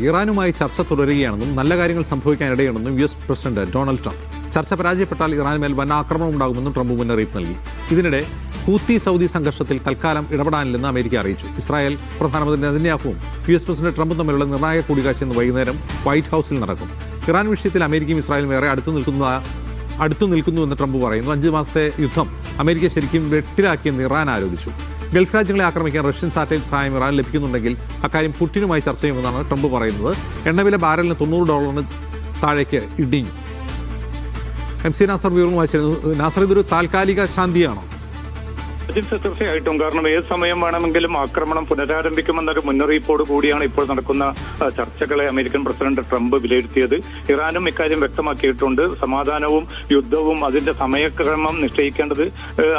ഇറാനുമായി ചർച്ച തുടരുകയാണെന്നും നല്ല കാര്യങ്ങൾ സംഭവിക്കാനിടയുണ്ടെന്നും US പ്രസിഡന്റ് ഡൊണാൾഡ് ട്രംപ്. ചർച്ച പരാജയപ്പെട്ടാൽ ഇറാനുമേൽ വൻ ആക്രമണം ഉണ്ടാകുമെന്നും ട്രംപ് മുന്നറിയിപ്പ് നൽകി. ഇതിനിടെ ഹൂത്തി സൗദി സംഘർഷത്തിൽ തൽക്കാലം ഇടപെടാനില്ലെന്ന് അമേരിക്ക അറിയിച്ചു. ഇസ്രായേൽ പ്രധാനമന്ത്രി നെതന്യാഹുവും US പ്രസിഡന്റ് ട്രംപും തമ്മിലുള്ള നിർണായക കൂടിക്കാഴ്ച ഇന്ന് വൈകുന്നേരം വൈറ്റ് ഹൌസിൽ നടക്കും. ഇറാൻ വിഷയത്തിൽ അമേരിക്കയും ഇസ്രായേലും ഏറെ അടുത്തു നിൽക്കുന്നുവെന്ന് ട്രംപ് പറയുന്നു. 5 മാസത്തെ യുദ്ധം അമേരിക്ക ശരിക്കും വെട്ടിലാക്കിയെന്ന് ഇറാൻ ആരോപിച്ചു. ഗൾഫ് രാജ്യങ്ങളെ ആക്രമിക്കാൻ റഷ്യൻ സാറ്റലൈറ്റ് സഹായം ഇറാൻ ലഭിക്കുന്നുണ്ടെങ്കിൽ അക്കാര്യം പുടിനുമായി ചർച്ച ചെയ്യുമെന്നാണ് ട്രംപ് പറയുന്നത്. എണ്ണവില ബാരലിന് $90 താഴേക്ക് ഇടിഞ്ഞു. MC നാസർ വിവരങ്ങൾ വായിച്ചിരുന്നു. നാസർ, ഇതൊരു താൽക്കാലിക ശാന്തിയാണോ? തീർച്ചയായിട്ടും. കാരണം ഏത് സമയം വേണമെങ്കിലും ആക്രമണം പുനരാരംഭിക്കുമെന്നൊരു മുന്നറിയിപ്പോട് കൂടിയാണ് ഇപ്പോൾ നടക്കുന്ന ചർച്ചകളെ അമേരിക്കൻ പ്രസിഡന്റ് ട്രംപ് വിലയിരുത്തിയത്. ഇറാനും ഇക്കാര്യം വ്യക്തമാക്കിയിട്ടുണ്ട്. സമാധാനവും യുദ്ധവും അതിന്റെ സമയക്രമം നിശ്ചയിക്കേണ്ടത്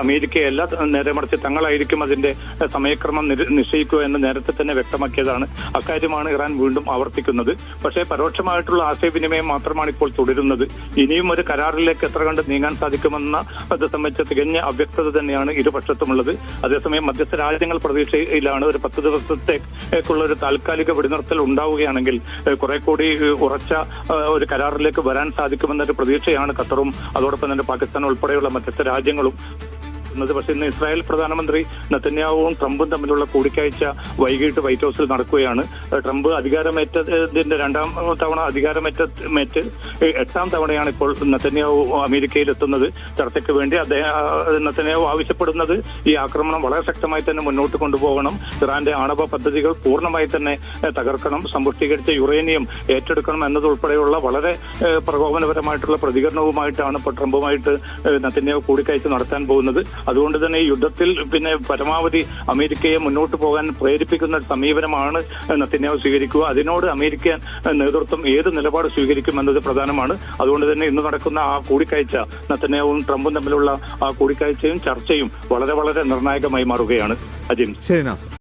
അമേരിക്കയല്ല, നേരെ മറിച്ച് തങ്ങളായിരിക്കും അതിന്റെ സമയക്രമം നിശ്ചയിക്കുക എന്ന് നേരത്തെ തന്നെ വ്യക്തമാക്കിയതാണ്. അക്കാര്യമാണ് ഇറാൻ വീണ്ടും ആവർത്തിക്കുന്നത്. പക്ഷേ പരോക്ഷമായിട്ടുള്ള ആശയവിനിമയം മാത്രമാണ് ഇപ്പോൾ തുടരുന്നത്. ഇനിയും ഒരു കരാറിലേക്ക് എത്ര കണ്ട് നീങ്ങാൻ സാധിക്കുമെന്ന അത് സംബന്ധിച്ച തികഞ്ഞ അവ്യക്തത തന്നെയാണ് ഇരുപക്ഷത്തും ുള്ളത്. അതേസമയം മധ്യസ്ഥ രാജ്യങ്ങൾ പ്രതീക്ഷയിലാണ് ഒരു 10 ദിവസത്തേക്കുള്ള ഒരു താൽക്കാലിക വെടിനിർത്തൽ ഉണ്ടാവുകയാണെങ്കിൽ കുറെ കൂടി ഉറച്ച ഒരു കരാറിലേക്ക് വരാൻ സാധിക്കുമെന്നൊരു പ്രതീക്ഷയാണ് ഖത്തറും അതോടൊപ്പം തന്നെ പാകിസ്ഥാൻ ഉൾപ്പെടെയുള്ള മധ്യസ്ഥ രാജ്യങ്ങളും. പക്ഷേ ഇന്ന് ഇസ്രായേൽ പ്രധാനമന്ത്രി നെതന്യാഹുവും ട്രംപും തമ്മിലുള്ള കൂടിക്കാഴ്ച വൈകിട്ട് വൈറ്റ് ഹൌസിൽ നടക്കുകയാണ്. ട്രംപ് അധികാരമേറ്റതിന്റെ 2ാം തവണ അധികാരമേറ്റ് 8ാം തവണയാണ് ഇപ്പോൾ നെതന്യാഹു അമേരിക്കയിൽ എത്തുന്നത്. ചർച്ചയ്ക്ക് വേണ്ടി നെതന്യാഹു ആവശ്യപ്പെടുന്നത് ഈ ആക്രമണം വളരെ ശക്തമായി തന്നെ മുന്നോട്ട് കൊണ്ടുപോകണം, ഇറാന്റെ ആണവ പദ്ധതികൾ പൂർണ്ണമായി തന്നെ തകർക്കണം, സമ്പുഷ്ടീകരിച്ച യുറേനിയം ഏറ്റെടുക്കണം എന്നതുൾപ്പെടെയുള്ള വളരെ പ്രകോപനപരമായിട്ടുള്ള പ്രതികരണവുമായിട്ടാണ് ഇപ്പോൾ ട്രംപുമായിട്ട് നെതന്യാഹു കൂടിക്കാഴ്ച നടത്താൻ പോകുന്നത്. അതുകൊണ്ട് തന്നെ ഈ യുദ്ധത്തിൽ പരമാവധി അമേരിക്കയെ മുന്നോട്ട് പോകാൻ പ്രേരിപ്പിക്കുന്ന സമീപനമാണ് നെതന്യാഹു സ്വീകരിക്കുക. അതിനോട് അമേരിക്കൻ നേതൃത്വം ഏത് നിലപാട് സ്വീകരിക്കും എന്നത് പ്രധാനമാണ്. അതുകൊണ്ട് തന്നെ ഇന്ന് നടക്കുന്ന ആ കൂടിക്കാഴ്ച, നെതന്യാഹുവും ട്രംപും തമ്മിലുള്ള ആ കൂടിക്കാഴ്ചയും ചർച്ചയും വളരെ വളരെ നിർണായകമായി മാറുകയാണ്. അജിൻ. ശരി നാസർ.